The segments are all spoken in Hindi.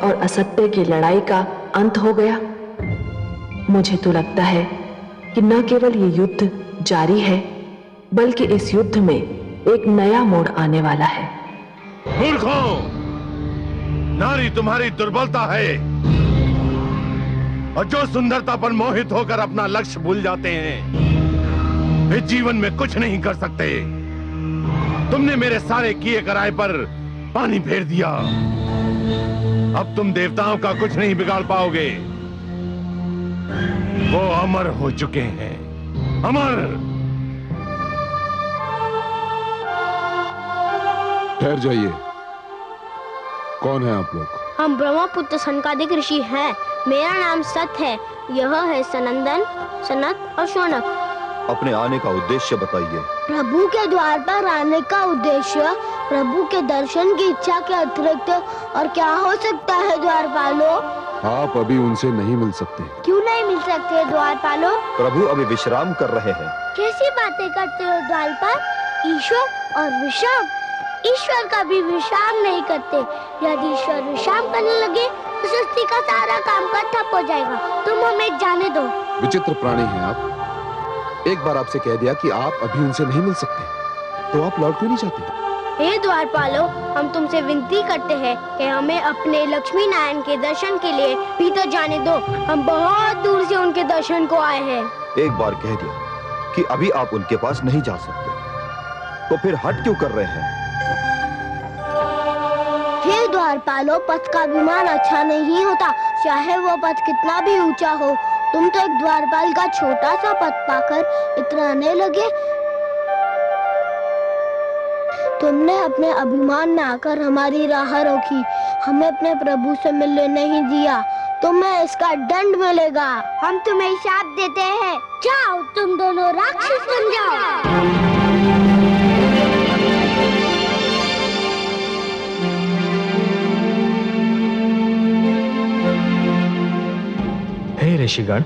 और असत्य की लड़ाई का अंत हो गया। मुझे तो लगता है कि न केवल ये युद्ध जारी है, बल्कि इस युद्ध में एक नया मोड़ आने वाला है। मूर्खों, नारी तुम्हारी दुर्बलता है, और जो सुंदरता पर मोहित होकर अपना लक्ष्य भूल जाते हैं, वे जीवन में कुछ नहीं कर सकते। तुमने मेरे सारे किए कराए पर पानी फेर दिया। अब तुम देवताओं का कुछ नहीं बिगाड़ पाओगे। वो अमर हो चुके हैं, अमर। ठहर जाइए। कौन है आप लोग? हम ब्रह्मपुत्र सनकादिक ऋषि हैं। मेरा नाम सत है। यह है सनंदन, सनत और शौनक। अपने आने का उद्देश्य बताइए। प्रभु के द्वार पर आने का उद्देश्य प्रभु के दर्शन की इच्छा के अतिरिक्त और क्या हो सकता है द्वारपालो? आप अभी उनसे नहीं मिल सकते। क्यों नहीं मिल सकते द्वारपालो? प्रभु अभी विश्राम कर रहे हैं। कैसी बातें करते हो द्वारपाल? ईश्वर और विश्राम? ईश्वर कभी विश्राम नहीं करते। यदि ईश्वर विश्राम करने लगे तो सृष्टि का सारा काम ठप हो जाएगा। तुम हमें जाने दो। विचित्र प्राणी हैं आप। एक बार आपसे कह दिया कि आप अभी उनसे नहीं मिल सकते, तो आप लौट क्यों नहीं जाते? हे द्वारपालो, हम तुमसे विनती करते हैं कि हमें अपने लक्ष्मी नारायण के दर्शन के लिए भीतर जाने दो। हम बहुत दूर से उनके दर्शन को आए हैं। एक बार कह दिया कि अभी आप उनके पास नहीं जा सकते, तो फिर हट क्यों कर रहे हैं? हे द्वारपालो, पथ का विमान अच्छा नहीं होता, चाहे वो पथ कितना भी ऊंचा हो। तुम तो एक द्वारपाल का छोटा सा पथ पाकर इतराने लगे। तुमने अपने अभिमान में आकर हमारी राह रोकी, हमें अपने प्रभु से मिलने नहीं दिया। तुम्हें इसका दंड मिलेगा। हम तुम्हें शाप देते हैं। जाओ, तुम दोनों राक्षस बन जाओ। हे ऋषिगण,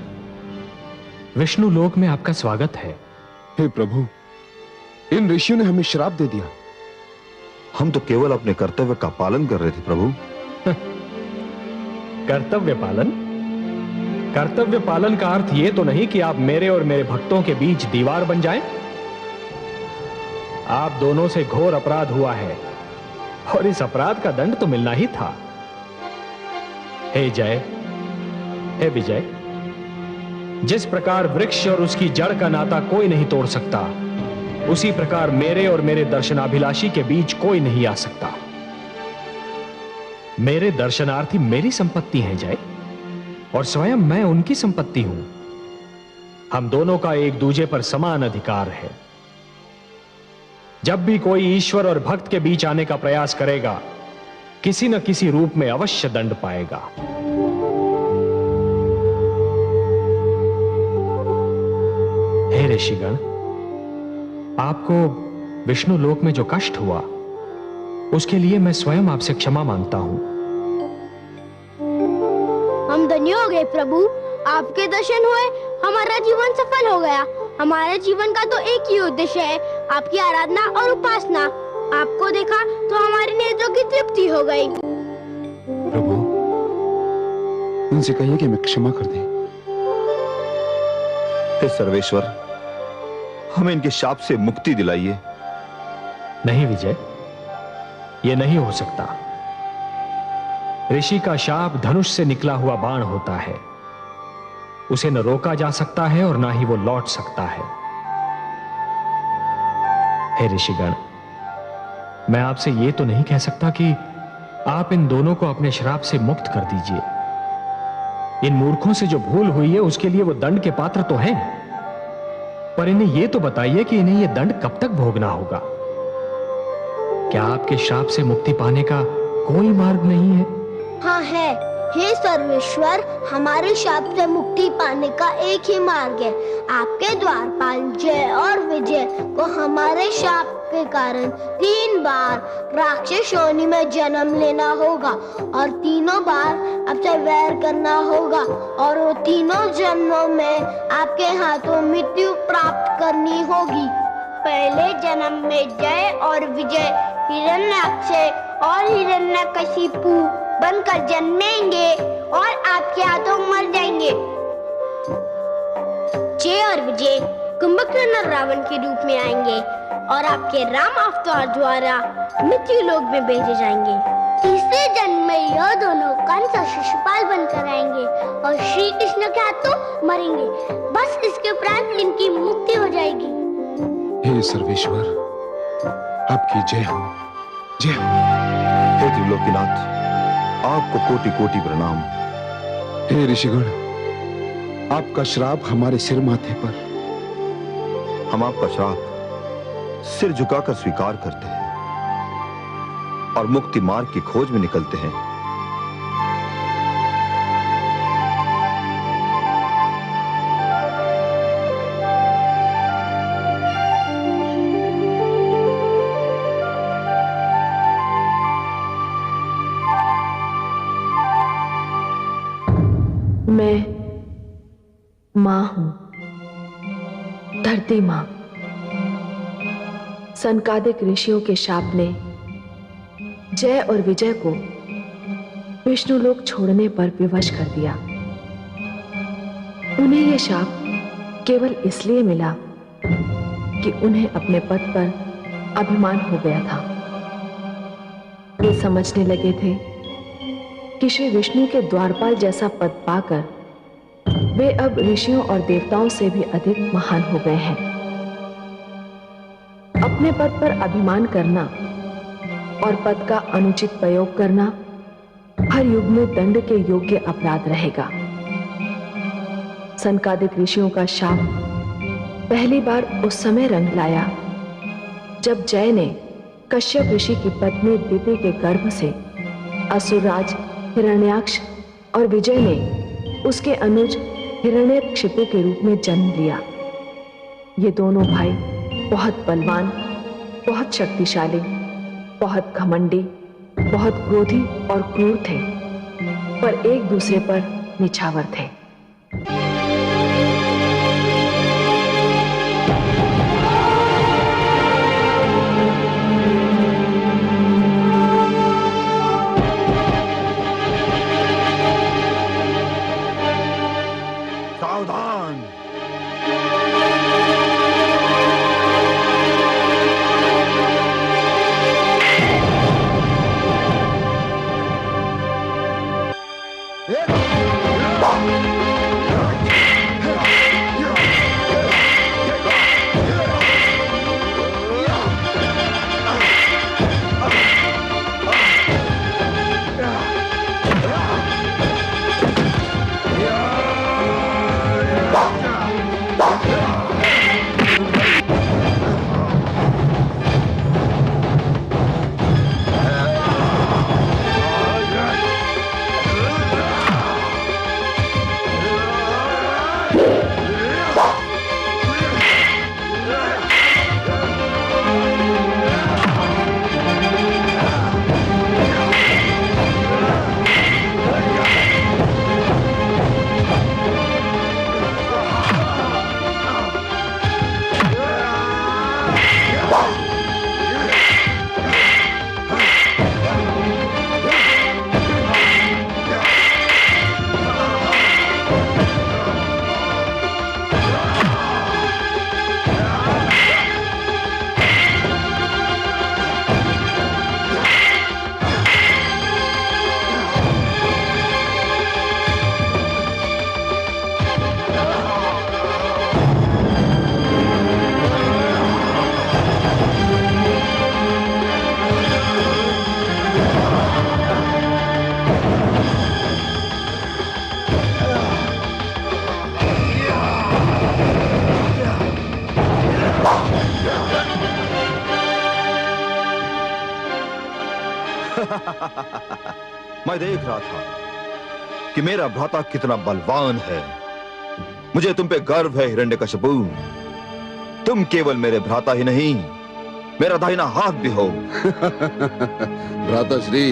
विष्णु लोक में आपका स्वागत है। हे प्रभु, इन ऋषियों ने हमें श्राप दे दिया। हम तो केवल अपने कर्तव्य का पालन कर रहे थे प्रभु। कर्तव्य पालन? कर्तव्य पालन का अर्थ यह तो नहीं कि आप मेरे और मेरे भक्तों के बीच दीवार बन जाएं। आप दोनों से घोर अपराध हुआ है और इस अपराध का दंड तो मिलना ही था। हे जय, हे विजय, जिस प्रकार वृक्ष और उसकी जड़ का नाता कोई नहीं तोड़ सकता, उसी प्रकार मेरे और मेरे दर्शनाभिलाषी के बीच कोई नहीं आ सकता। मेरे दर्शनार्थी मेरी संपत्ति हैं जय, और स्वयं मैं उनकी संपत्ति हूं। हम दोनों का एक दूजे पर समान अधिकार है। जब भी कोई ईश्वर और भक्त के बीच आने का प्रयास करेगा, किसी न किसी रूप में अवश्य दंड पाएगा। हे ऋषिगण, आपको विष्णु लोक में जो कष्ट हुआ, उसके लिए मैं स्वयं आपसे क्षमा मांगता हूं। हम धन्य हो गए प्रभु, आपके दर्शन हुए, हमारा जीवन सफल हो गया। हमारे जीवन का तो एक ही उद्देश्य है, आपकी आराधना और उपासना। आपको देखा तो हमारी नेत्रों की तृप्ति हो गई। प्रभु, उनसे कहिए कि हमें क्षमा कर दें। हे सर्वेश्वर, हमें इनके शाप से मुक्ति दिलाइए। नहीं विजय, यह नहीं हो सकता। ऋषि का शाप धनुष से निकला हुआ बाण होता है। उसे न रोका जा सकता है और ना ही वो लौट सकता है। हे ऋषिगण, मैं आपसे यह तो नहीं कह सकता कि आप इन दोनों को अपने श्राप से मुक्त कर दीजिए। इन मूर्खों से जो भूल हुई है उसके लिए वो दंड के पात्र तो हैं, पर इन्हें यह तो बताइए कि इन्हें यह दंड कब तक भोगना होगा। क्या आपके श्राप से मुक्ति पाने का कोई मार्ग नहीं है? हाँ है। हे सर्वेश्वर, हमारे शाप से मुक्ति पाने का एक ही मार्ग है। आपके द्वारपाल जय और विजय को हमारे शाप के कारण 3 बार राक्षस योनि में जन्म लेना होगा और तीनों बार आपसे वैर करना होगा, और वो तीनों जन्मों में आपके हाथों मृत्यु प्राप्त करनी होगी। पहले जन्म में जय और विजय हिरण्याक्ष और हिरण्यकशिपु बनकर जन्मेंगे और आपके हाथों मर जाएंगे। जय और विजय कुंभकर्ण और रावण के रूप में आएंगे और आपके राम अवतार द्वारा मृत्यु लोक में भेजे जाएंगे। तीसरे जन्म में यह दोनों कंस और शिशुपाल बनकर आएंगे और श्री कृष्ण के हाथों मरेंगे। बस इसके उपरांत इनकी मुक्ति हो जाएगी। हे सर्वेश्वर, आपकी जय हो, जय हो। हे त्रिलोकीनाथ, आपको कोटि कोटि प्रणाम। हे ऋषिगण, आपका श्राप हमारे सिर माथे पर। हम आपका श्राप सिर झुकाकर स्वीकार करते हैं और मुक्ति मार्ग की खोज में निकलते हैं। मैं मां हूं, धरती मां। सनकादिक ऋषियों के शाप ने जय और विजय को विष्णुलोक छोड़ने पर विवश कर दिया। उन्हें यह शाप केवल इसलिए मिला कि उन्हें अपने पद पर अभिमान हो गया था। वे समझने लगे थे कि श्री विष्णु के द्वारपाल जैसा पद पाकर वे अब ऋषियों और देवताओं से भी अधिक महान हो गए हैं। अपने पद पर अभिमान करना और पद का अनुचित प्रयोग करना हर युग में दंड के योग्य अपराध रहेगा। सनकादिक ऋषियों का शाप पहली बार उस समय रंग लाया जब जय ने कश्यप ऋषि की पत्नी दिति के गर्भ से असुरराज हिरण्याक्ष और विजय ने उसके अनुज हिरण्यकशिपु के रूप में जन्म लिया। ये दोनों भाई बहुत बलवान, बहुत शक्तिशाली, बहुत घमंडी, बहुत क्रोधी और क्रूर थे, पर एक दूसरे पर निछावर थे। सावधान! मैं देख रहा था कि मेरा भ्राता कितना बलवान है। मुझे तुम पे गर्व है हिरण्यकशिपु। तुम केवल मेरे भ्राता ही नहीं, मेरा दाहिना हाथ भी हो। भ्राताश्री,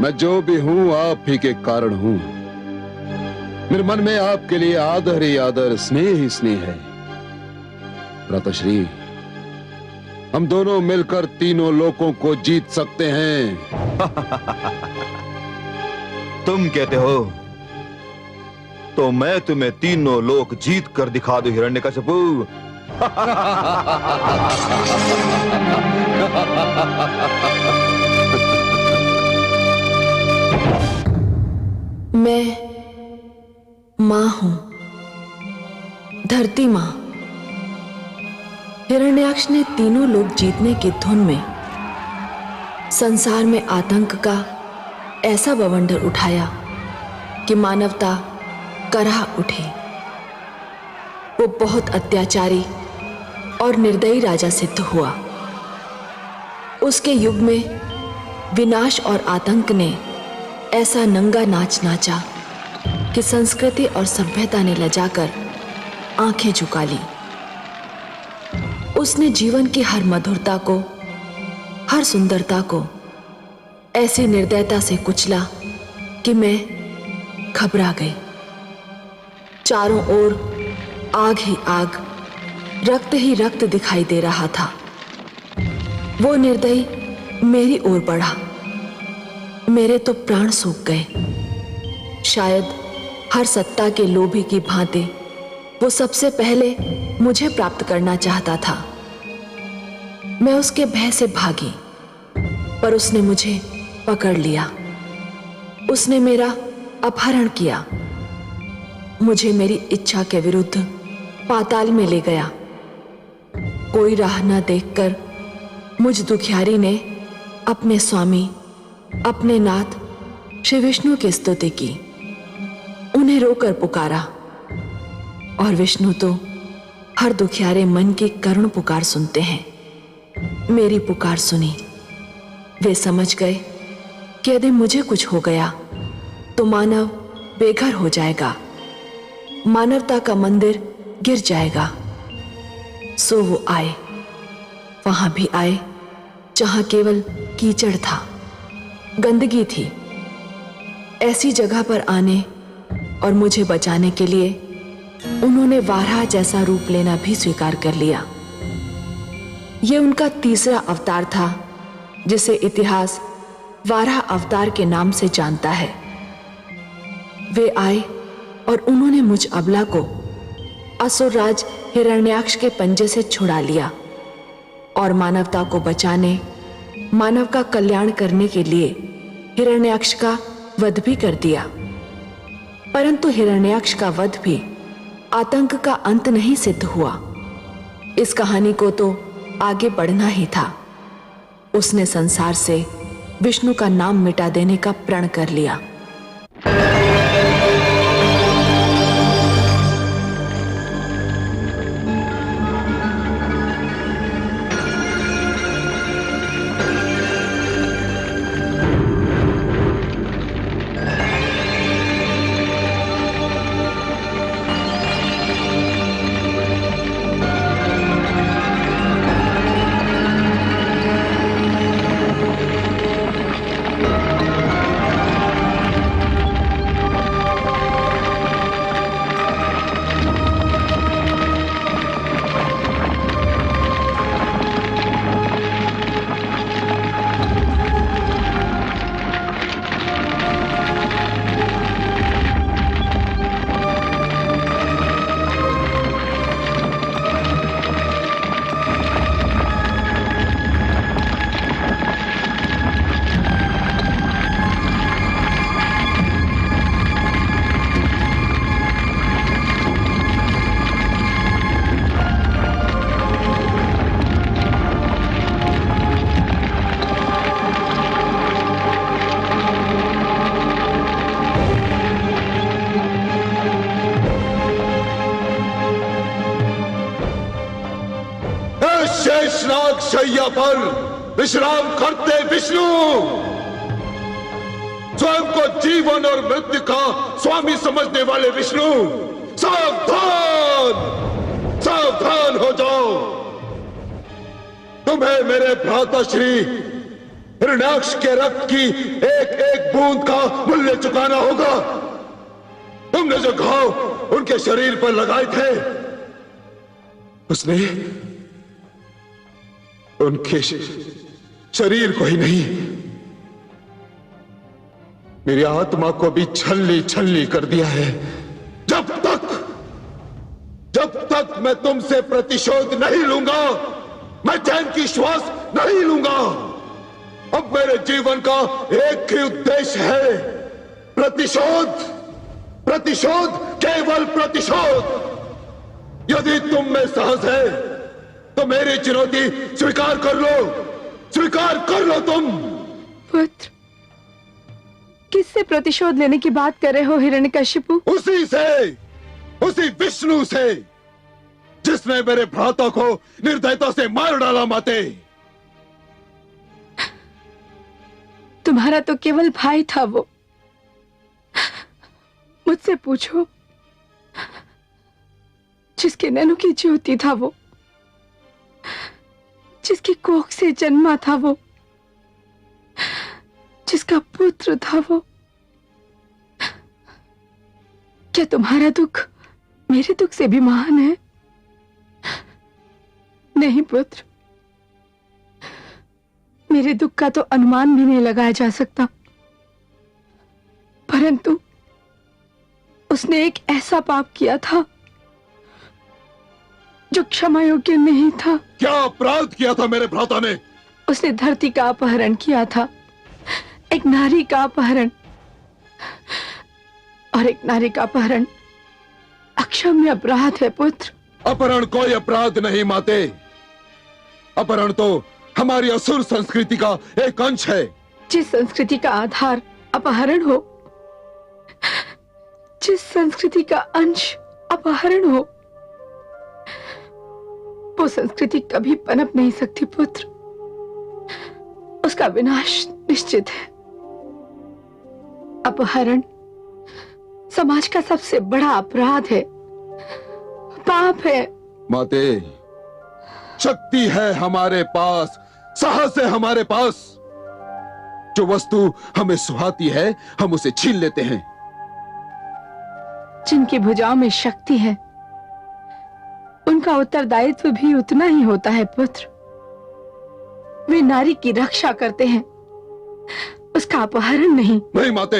मैं जो भी हूं आप ही के कारण हूं। मेरे मन में आपके लिए आदर ही आदर, स्नेह ही स्नेह है। भ्राताश्री, हम दोनों मिलकर तीनों लोकों को जीत सकते हैं। तुम कहते हो तो मैं तुम्हें तीनों लोक जीत कर दिखा दूं हिरण्यकशिपु। मैं मां हूं, धरती मां। हिरण्याक्ष ने तीनों लोग जीतने की धुन में संसार में आतंक का ऐसा बवंडर उठाया कि मानवता कराह उठी। वो बहुत अत्याचारी और निर्दयी राजा सिद्ध हुआ। उसके युग में विनाश और आतंक ने ऐसा नंगा नाच नाचा कि संस्कृति और सभ्यता ने लजाकर आंखें झुका ली। उसने जीवन की हर मधुरता को, हर सुंदरता को ऐसी निर्दयता से कुचला कि मैं घबरा गई। चारों ओर आग ही आग, रक्त ही रक्त दिखाई दे रहा था। वो निर्दयी मेरी ओर बढ़ा। मेरे तो प्राण सूख गए। शायद हर सत्ता के लोभी की भांति वो सबसे पहले मुझे प्राप्त करना चाहता था। मैं उसके भय से भागी, पर उसने मुझे पकड़ लिया। उसने मेरा अपहरण किया, मुझे मेरी इच्छा के विरुद्ध पाताल में ले गया। कोई राह न देखकर मुझ दुखियारी ने अपने स्वामी, अपने नाथ श्री विष्णु की स्तुति की। उन्हें रोकर पुकारा, और विष्णु तो हर दुखियारे मन की करुण पुकार सुनते हैं। मेरी पुकार सुनी। वे समझ गए कि यदि मुझे कुछ हो गया तो मानव बेघर हो जाएगा, मानवता का मंदिर गिर जाएगा। सो वो आए। वहां भी आए जहां केवल कीचड़ था, गंदगी थी। ऐसी जगह पर आने और मुझे बचाने के लिए उन्होंने वाराह जैसा रूप लेना भी स्वीकार कर लिया। यह उनका तीसरा अवतार था, जिसे इतिहास वाराह अवतार के नाम से जानता है। वे आए और उन्होंने मुझ अबला को असुरराज हिरण्याक्ष के पंजे से छुड़ा लिया और मानवता को बचाने, मानव का कल्याण करने के लिए हिरण्याक्ष का वध भी कर दिया। परंतु हिरण्याक्ष का वध भी आतंक का अंत नहीं सिद्ध हुआ। इस कहानी को तो आगे बढ़ना ही था। उसने संसार से विष्णु का नाम मिटा देने का प्रण कर लिया। शेषनाग शैया पर विश्राम करते विष्णु, स्वयं को जीवन और मृत्यु का स्वामी समझने वाले विष्णु, सावधान सावधान हो जाओ। तुम्हें मेरे भ्राता श्री हिरण्याक्ष के रक्त की एक एक बूंद का मूल्य चुकाना होगा। तुमने जो घाव उनके शरीर पर लगाए थे, उसने उनके शरीर को ही नहीं मेरी आत्मा को भी छलनी छलनी कर दिया है। जब तक मैं तुमसे प्रतिशोध नहीं लूंगा, मैं चैन की श्वास नहीं लूंगा। अब मेरे जीवन का एक ही उद्देश्य है, प्रतिशोध, प्रतिशोध, केवल प्रतिशोध। यदि तुम में साहस है तो मेरी चुनौती स्वीकार कर लो, स्वीकार कर लो तुम। पुत्र, किससे प्रतिशोध लेने की बात कर रहे हो हिरण्यकशिपु? उसी से, उसी विष्णु से जिसने मेरे भ्राता को निर्दयता से मार डाला। माते, तुम्हारा तो केवल भाई था वो। मुझसे पूछो, जिसके नैनों की ज्योति था वो, जिसकी कोख से जन्मा था वो, जिसका पुत्र था वो। क्या तुम्हारा दुख मेरे दुख से भी महान है? नहीं पुत्र, मेरे दुख का तो अनुमान भी नहीं लगाया जा सकता, परंतु उसने एक ऐसा पाप किया था जो क्षमा योग्य नहीं था। क्या अपराध किया था मेरे भ्राता ने? उसने धरती का अपहरण किया था, एक नारी का अपहरण, और एक नारी का अपहरण अक्षम्य अपराध है पुत्र। अपहरण कोई अपराध नहीं माते, अपहरण तो हमारी असुर संस्कृति का एक अंश है। जिस संस्कृति का आधार अपहरण हो, जिस संस्कृति का अंश अपहरण हो, वो संस्कृति कभी पनप नहीं सकती पुत्र। उसका विनाश निश्चित है। अपहरण समाज का सबसे बड़ा अपराध है, पाप है। माते, शक्ति है हमारे पास, साहस है हमारे पास। जो वस्तु हमें सुहाती है हम उसे छीन लेते हैं। जिनकी भुजाओं में शक्ति है उनका उत्तरदायित्व भी उतना ही होता है पुत्र। वे नारी की रक्षा करते हैं, उसका अपहरण नहीं। नहीं माते,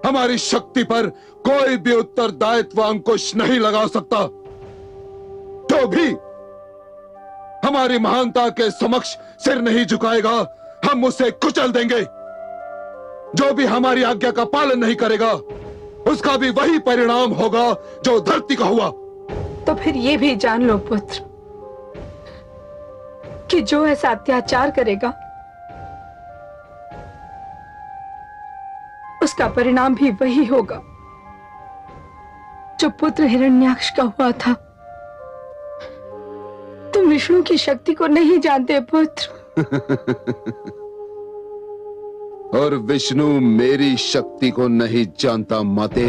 हमारी शक्ति पर कोई भी उत्तरदायित्व अंकुश नहीं लगा सकता। जो भी हमारी महानता के समक्ष सिर नहीं झुकाएगा हम उसे कुचल देंगे। जो भी हमारी आज्ञा का पालन नहीं करेगा उसका भी वही परिणाम होगा जो धरती का हुआ। तो फिर ये भी जान लो पुत्र कि जो ऐसा अत्याचार करेगा उसका परिणाम भी वही होगा जो पुत्र हिरण्याक्ष का हुआ था। तुम विष्णु की शक्ति को नहीं जानते पुत्र। और विष्णु मेरी शक्ति को नहीं जानता माते।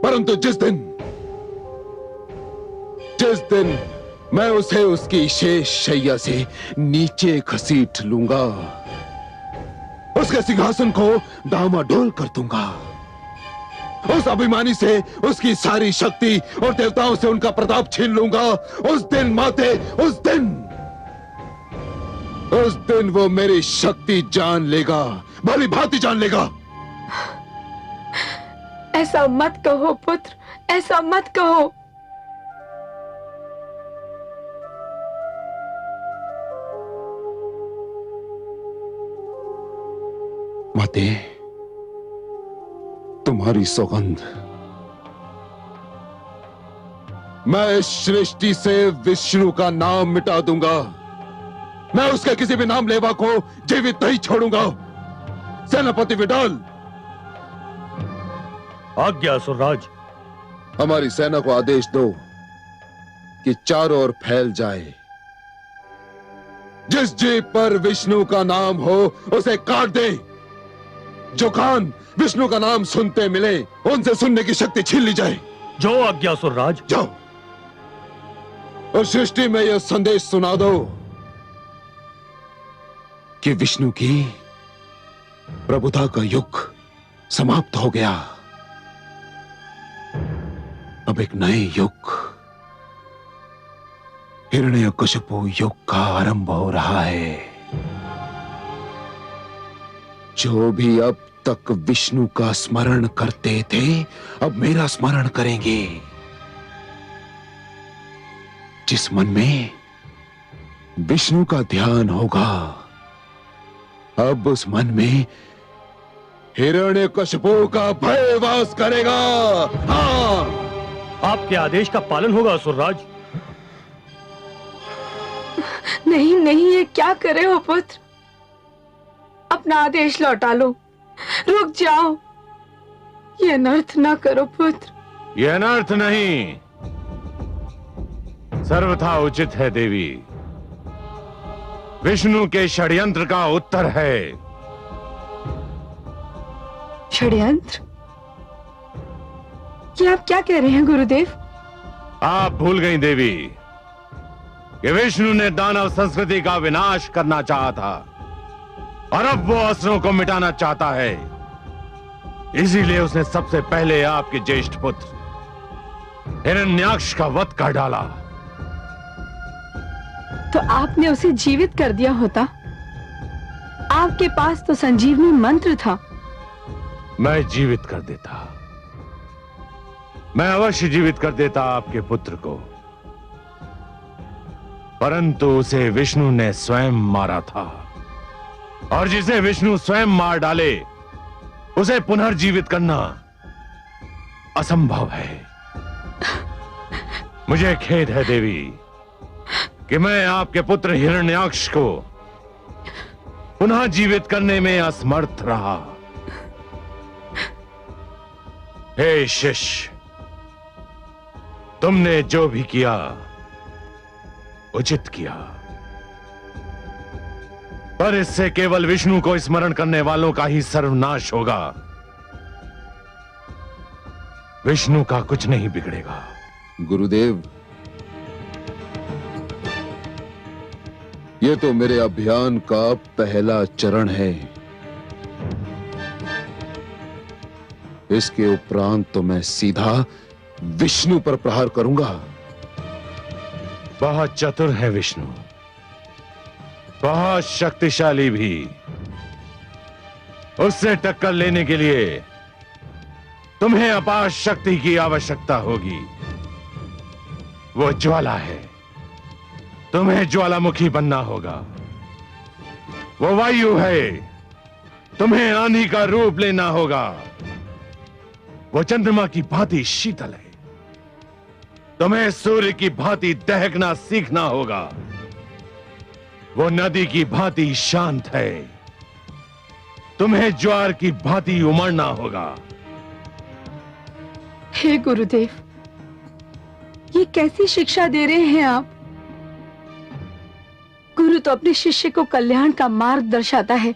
परंतु जिस दिन मैं उसे उसकी शेष शैया से नीचे घसीट लूंगा, उसके सिंहासन को डामाडोल कर दूंगा, उस अभिमानी से उसकी सारी शक्ति और देवताओं से उनका प्रताप छीन लूंगा। उस दिन माते, उस दिन वो मेरी शक्ति जान लेगा, भली भांति जान लेगा। ऐसा मत कहो पुत्र, ऐसा मत कहो। माते, तुम्हारी सौगंध, मैं इस सृष्टि से विष्णु का नाम मिटा दूंगा। मैं उसके किसी भी नाम लेवा को जीवित नहीं छोड़ूंगा। सेनापति विडाल, आज्ञा असुरराज। हमारी सेना को आदेश दो कि चारों ओर फैल जाए। जिस जीव पर विष्णु का नाम हो उसे काट दे। जो कान विष्णु का नाम सुनते मिले उनसे सुनने की शक्ति छीन ली जाए। जो आज्ञा असुरराज। जाओ और सृष्टि में यह संदेश सुना दो कि विष्णु की प्रभुता का युग समाप्त हो गया। अब एक नए युग, हिरण्यकशिपु युग का आरंभ हो रहा है। जो भी अब तक विष्णु का स्मरण करते थे अब मेरा स्मरण करेंगे। जिस मन में विष्णु का ध्यान होगा अब उस मन में हिरण्यकशिपु का भय वास करेगा। हाँ, आपके आदेश का पालन होगा असुरराज। नहीं नहीं, ये क्या करे हो पुत्र? अपना आदेश लौटा लो, रुक जाओ। ये अनर्थ ना करो पुत्र। यह अनर्थ नहीं, सर्वथा उचित है देवी। विष्णु के षड्यंत्र का उत्तर है। षड्यंत्र? ये आप क्या कह रहे हैं गुरुदेव? आप भूल गई देवी कि विष्णु ने दानव संस्कृति का विनाश करना चाहा था और अब वो असुरों को मिटाना चाहता है। इसीलिए उसने सबसे पहले आपके ज्येष्ठ पुत्र हिरण्याक्ष का वध कर डाला। तो आपने उसे जीवित कर दिया होता। आपके पास तो संजीवनी मंत्र था। मैं जीवित कर देता, मैं अवश्य जीवित कर देता आपके पुत्र को, परंतु उसे विष्णु ने स्वयं मारा था और जिसे विष्णु स्वयं मार डाले उसे पुनर्जीवित करना असंभव है। मुझे खेद है देवी कि मैं आपके पुत्र हिरण्याक्ष को पुनः जीवित करने में असमर्थ रहा। हे शिष्य, तुमने जो भी किया उचित किया, पर इससे केवल विष्णु को स्मरण करने वालों का ही सर्वनाश होगा। विष्णु का कुछ नहीं बिगड़ेगा। गुरुदेव, ये तो मेरे अभियान का पहला चरण है। इसके उपरांत तो मैं सीधा विष्णु पर प्रहार करूंगा। बहुत चतुर है विष्णु, बहुत शक्तिशाली भी। उससे टक्कर लेने के लिए तुम्हें अपार शक्ति की आवश्यकता होगी। वो ज्वाला है, तुम्हें ज्वालामुखी बनना होगा। वो वायु है, तुम्हें आंधी का रूप लेना होगा। वो चंद्रमा की भांति शीतल है, तुम्हें सूर्य की भांति दहकना सीखना होगा। वो नदी की भांति शांत है, तुम्हें ज्वार की भांति उमड़ना होगा। हे गुरुदेव, ये कैसी शिक्षा दे रहे हैं आप? गुरु तो अपने शिष्य को कल्याण का मार्ग दर्शाता है।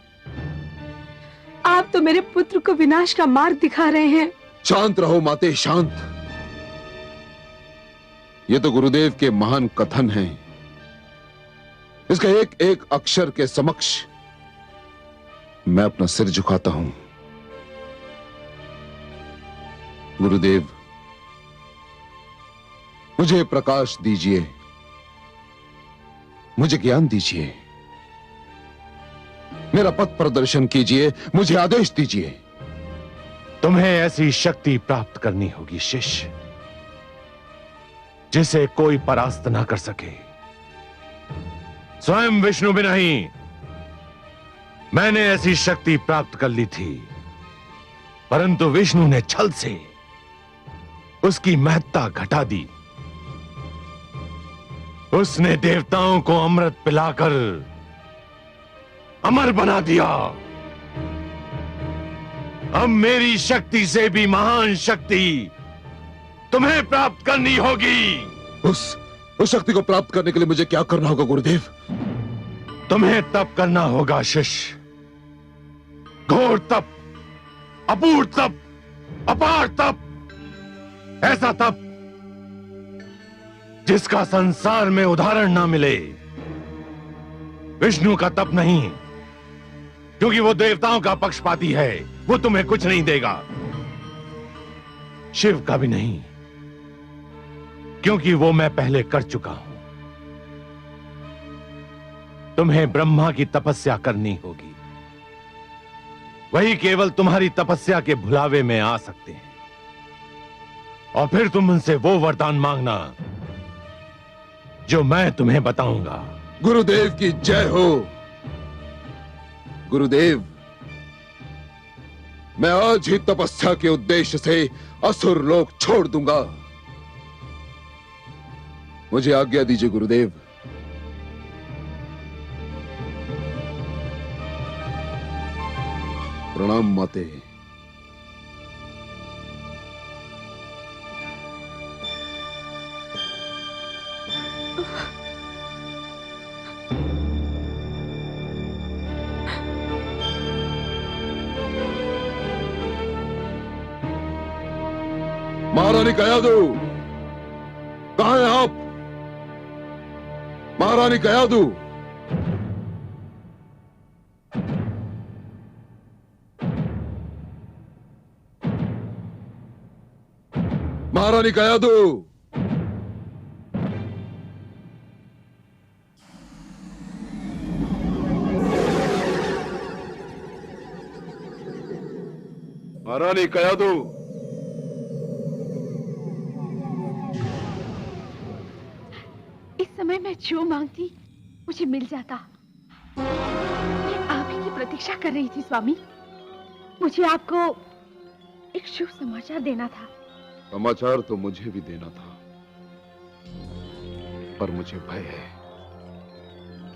आप तो मेरे पुत्र को विनाश का मार्ग दिखा रहे हैं। शांत रहो माते, शांत। ये तो गुरुदेव के महान कथन हैं। इसका एक एक अक्षर के समक्ष मैं अपना सिर झुकाता हूं। गुरुदेव, मुझे प्रकाश दीजिए, मुझे ज्ञान दीजिए, मेरा पथ प्रदर्शन कीजिए, मुझे आदेश दीजिए। तुम्हें ऐसी शक्ति प्राप्त करनी होगी शिष्य, जिसे कोई परास्त ना कर सके। स्वयं विष्णु भी नहीं, मैंने ऐसी शक्ति प्राप्त कर ली थी, परंतु विष्णु ने छल से उसकी महत्ता घटा दी। उसने देवताओं को अमृत पिलाकर अमर बना दिया। अब मेरी शक्ति से भी महान शक्ति तुम्हें प्राप्त करनी होगी। उस शक्ति को प्राप्त करने के लिए मुझे क्या करना होगा गुरुदेव? तुम्हें तप करना होगा शिष्य, घोर तप, अपूर्व तप, अपार तप, ऐसा तप जिसका संसार में उदाहरण ना मिले। विष्णु का तप नहीं, क्योंकि वो देवताओं का पक्षपाती है, वो तुम्हें कुछ नहीं देगा। शिव का भी नहीं, क्योंकि वो मैं पहले कर चुका हूं। तुम्हें ब्रह्मा की तपस्या करनी होगी, वही केवल तुम्हारी तपस्या के भुलावे में आ सकते हैं। और फिर तुम उनसे वो वरदान मांगना जो मैं तुम्हें बताऊंगा। गुरुदेव की जय हो। गुरुदेव, मैं आज ही तपस्या के उद्देश्य से असुर लोक छोड़ दूंगा। मुझे आज्ञा दीजिए गुरुदेव। प्रणाम माते। महारानी कयादू, कहां हैं आप? महारानी कयादू, महारानी कयादू। महारानी कयादू, इस समय मैं जो मांगती मुझे मिल जाता। मैं आप ही की प्रतीक्षा कर रही थी स्वामी। मुझे आपको एक शुभ समाचार देना था। समाचार तो मुझे भी देना था, पर मुझे भय है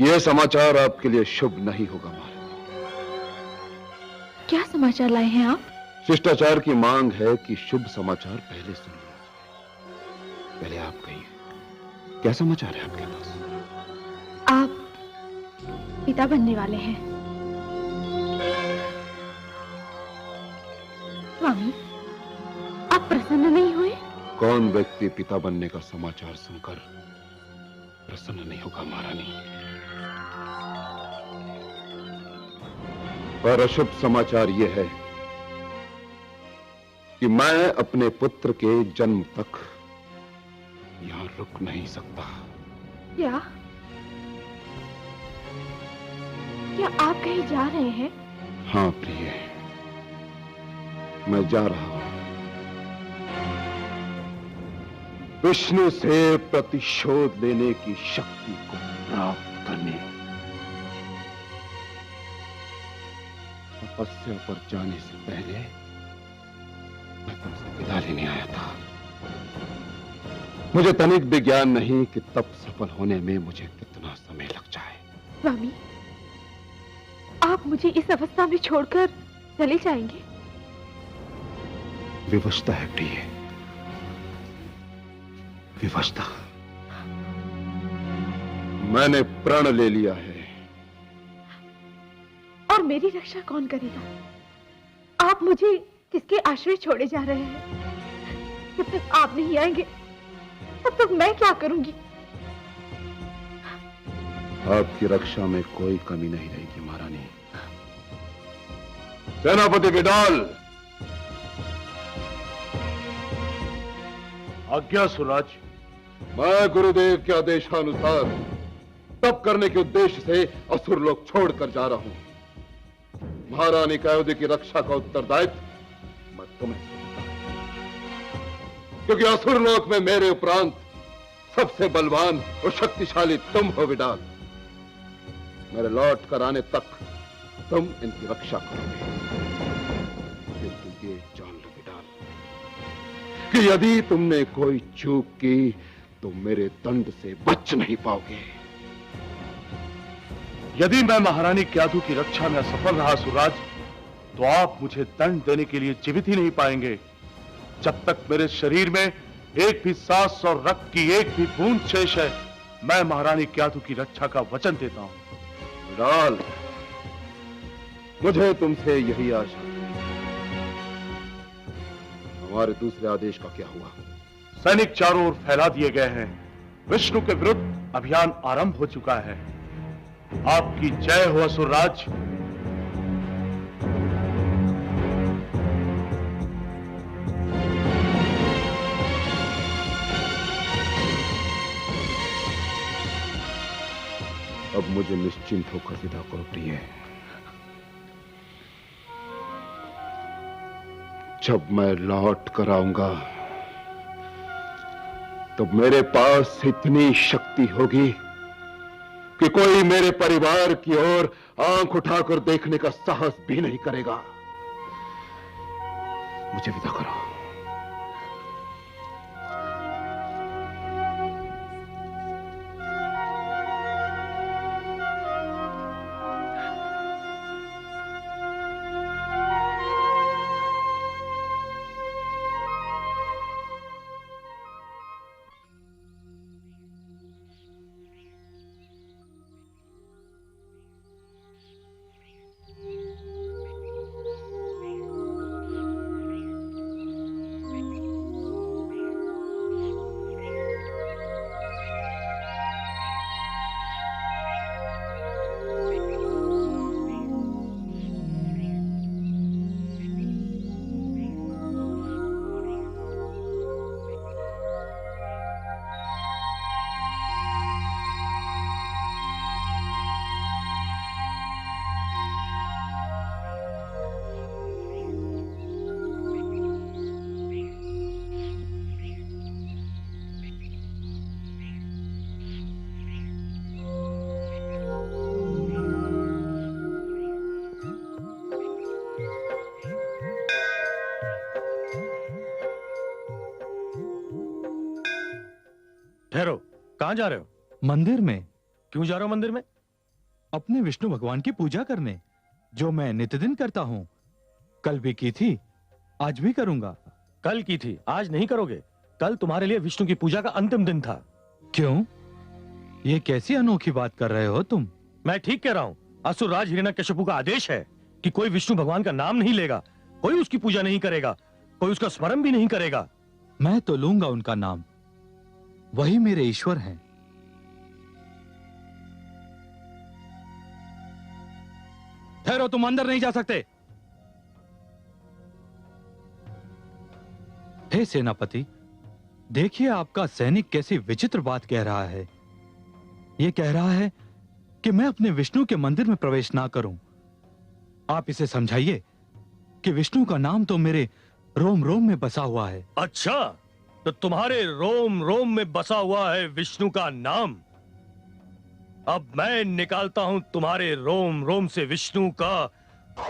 यह समाचार आपके लिए शुभ नहीं होगा। महारानी, क्या समाचार लाए हैं आप? शिष्टाचार की मांग है कि शुभ समाचार पहले सुन लिया जाए। पहले आप कहिए, क्या समाचार है आपके पास? आप पिता बनने वाले हैं। स्वामी, आप प्रसन्न नहीं हुए? कौन व्यक्ति पिता बनने का समाचार सुनकर प्रसन्न नहीं होगा महारानी? पर अशुभ समाचार यह है कि मैं अपने पुत्र के जन्म तक यहां रुक नहीं सकता। क्या आप कहीं जा रहे हैं? हाँ प्रिय, मैं जा रहा हूं विष्णु से प्रतिशोध लेने की शक्ति को प्राप्त करने। तपस्या पर जाने से पहले मैं तुमसे विदा लेने आया था। मुझे तनिक भी ज्ञान नहीं कि तप सफल होने में मुझे कितना समय लग जाए। स्वामी, आप मुझे इस अवस्था में छोड़कर चले जाएंगे? विवशता है प्रिय, विवशता। मैंने प्रण ले लिया है। और मेरी रक्षा कौन करेगा? आप मुझे किसके आश्रय छोड़े जा रहे हैं? जब तक आप नहीं आएंगे तब तक मैं क्या करूंगी? आपकी रक्षा में कोई कमी नहीं रहेगी महारानी। सेनापति विडाल। आज्ञा सुराज। मैं गुरुदेव के आदेशानुसार तप करने के उद्देश्य से असुर लोग छोड़कर जा रहा हूं। महारानी कयादू की रक्षा का उत्तरदायित्व मैं तुम्हें सौंपता हूं, क्योंकि असुर लोक में मेरे उपरांत सबसे बलवान और शक्तिशाली तुम हो विडाल। मेरे लौट कर आने तक तुम इनकी रक्षा करोगे। किंतु ये जान लो विडाल कि यदि तुमने कोई चूक की तो मेरे दंड से बच नहीं पाओगे। यदि मैं महारानी कयादू की रक्षा में असफल रहा सुराज, तो आप मुझे दंड देने के लिए जीवित ही नहीं पाएंगे। जब तक मेरे शरीर में एक भी सांस और रक्त की एक भी बूंद शेष है, मैं महारानी कयादू की रक्षा का वचन देता हूं। विडाल, मुझे तुमसे यही आशा है। हमारे दूसरे आदेश का क्या हुआ? सैनिक चारों ओर फैला दिए गए हैं। विष्णु के विरुद्ध अभियान आरंभ हो चुका है। आपकी जय हो असुरराज। अब मुझे निश्चिंत होकर विदा करो प्रिय। जब मैं लौट कर आऊंगा तो मेरे पास इतनी शक्ति होगी कि कोई मेरे परिवार की ओर आंख उठाकर देखने का साहस भी नहीं करेगा। मुझे विदा करो। ठहरो, कहां जा रहे हो? मंदिर में। क्यों जा रहे हो मंदिर में? अपने विष्णु भगवान की पूजा करने, जो मैं नित्यदिन करता हूं। कल भी की थी, आज भी करूंगा। कल की थी, आज नहीं करोगे। कल तुम्हारे लिए विष्णु की पूजा का अंतिम दिन था। क्यों? ये कैसी अनोखी बात कर रहे हो तुम? मैं ठीक कह रहा हूं। असुरराज हिरण्यकशिपु का आदेश है कि कोई विष्णु भगवान का नाम नहीं लेगा, कोई उसकी पूजा नहीं करेगा, कोई उसका स्मरण भी नहीं करेगा। मैं तो लूंगा उनका नाम, वही मेरे ईश्वर हैं। ठहरो, तुम अंदर नहीं जा सकते। हे सेनापति, देखिए आपका सैनिक कैसी विचित्र बात कह रहा है। यह कह रहा है कि मैं अपने विष्णु के मंदिर में प्रवेश ना करूं। आप इसे समझाइए कि विष्णु का नाम तो मेरे रोम रोम में बसा हुआ है। अच्छा, तो तुम्हारे रोम रोम में बसा हुआ है विष्णु का नाम। अब मैं निकालता हूं तुम्हारे रोम रोम से विष्णु का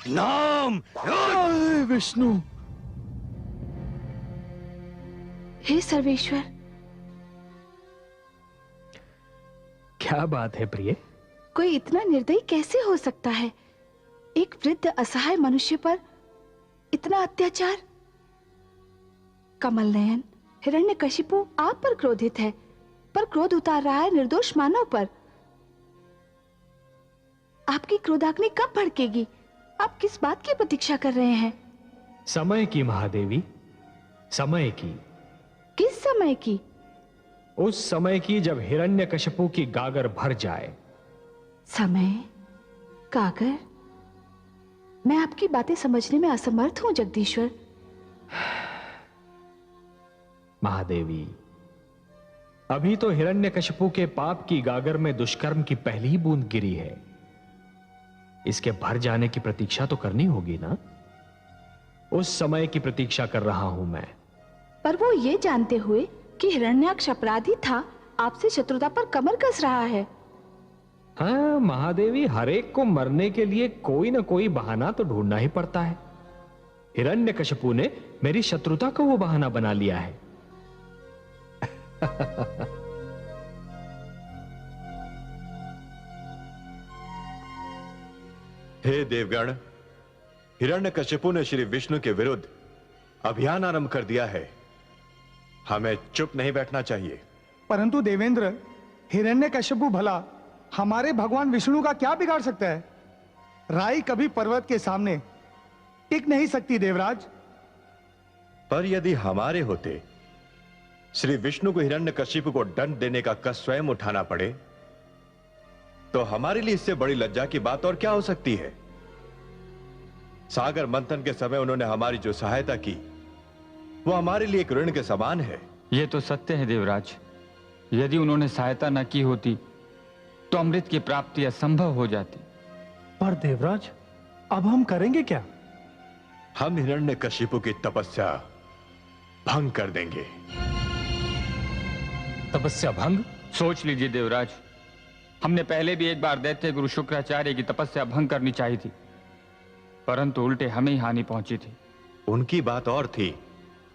नाम। विष्णु! हे सर्वेश्वर! क्या बात है प्रिय? कोई इतना निर्दयी कैसे हो सकता है? एक वृद्ध असहाय मनुष्य पर इतना अत्याचार। कमल नयन, हिरण्यकशिपु आप पर क्रोधित है, पर क्रोध उतार रहा है निर्दोष मानव पर। आपकी क्रोधाग्नि कब भड़केगी? आप किस बात की प्रतीक्षा कर रहे हैं? समय की महादेवी, समय की। किस समय की? उस समय की जब हिरण्यकशिपु की गागर भर जाए। समय? गागर? मैं आपकी बातें समझने में असमर्थ हूं जगदीश्वर। महादेवी, अभी तो हिरण्यकशिपु के पाप की गागर में दुष्कर्म की पहली बूंद गिरी है। इसके भर जाने की प्रतीक्षा तो करनी होगी ना? उस समय की प्रतीक्षा कर रहा हूं मैं। पर वो ये जानते हुए कि हिरण्याक्ष अपराधी था, आपसे शत्रुता पर कमर कस रहा है। हाँ महादेवी, हर एक को मरने के लिए कोई ना कोई बहाना तो ढूंढना ही पड़ता है। हिरण्यकशिपु ने मेरी शत्रुता को वो बहाना बना लिया है। हे देवगण, हिरण्यकशिपु ने श्री विष्णु के विरुद्ध अभियान आरंभ कर दिया है। हमें चुप नहीं बैठना चाहिए। परंतु देवेंद्र, हिरण्यकशिपु भला हमारे भगवान विष्णु का क्या बिगाड़ सकता है? राई कभी पर्वत के सामने टिक नहीं सकती देवराज। पर यदि हमारे होते श्री विष्णु को हिरण्यकशिपु को दंड देने का कष्ट स्वयं उठाना पड़े, तो हमारे लिए इससे बड़ी लज्जा की बात और क्या हो सकती है? सागर मंथन के समय उन्होंने हमारी जो सहायता की, वो हमारे लिए एक ऋण के समान है। ये तो सत्य है देवराज। यदि उन्होंने सहायता न की होती तो अमृत की प्राप्ति असंभव हो जाती। पर देवराज, अब हम करेंगे क्या? हम हिरण्यकशिपु की तपस्या भंग कर देंगे। तपस्या भंग? सोच लीजिए देवराज, हमने पहले भी एक बार दैत्य गुरु शुक्राचार्य की तपस्या भंग करनी चाहिए थी, परंतु उल्टे हमें ही हानि पहुंची थी। उनकी बात और थी,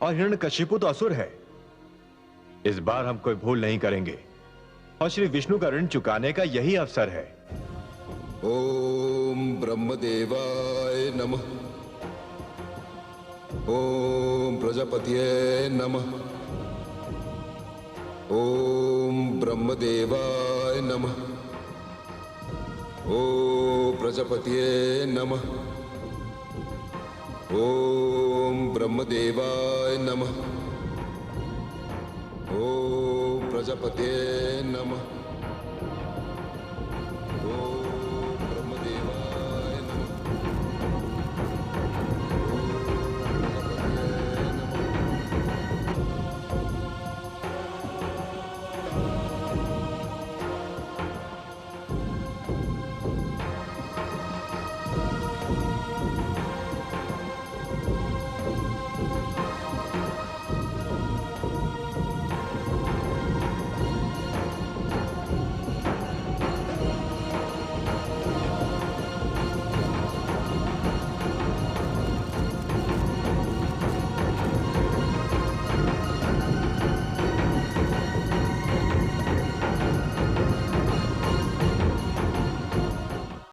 और हिरण्यकशिपु तो असुर है। इस बार हम कोई भूल नहीं करेंगे और श्री विष्णु का ऋण चुकाने का यही अवसर है। ओम ब्रह्मदेवाय नमः। ओम प्रजापतये नमः। ओम ब्रह्मदेवाय नमः। ओम प्रजापतये नमः। ओम ब्रह्मदेवाय नमः। ओम प्रजापतये नमः।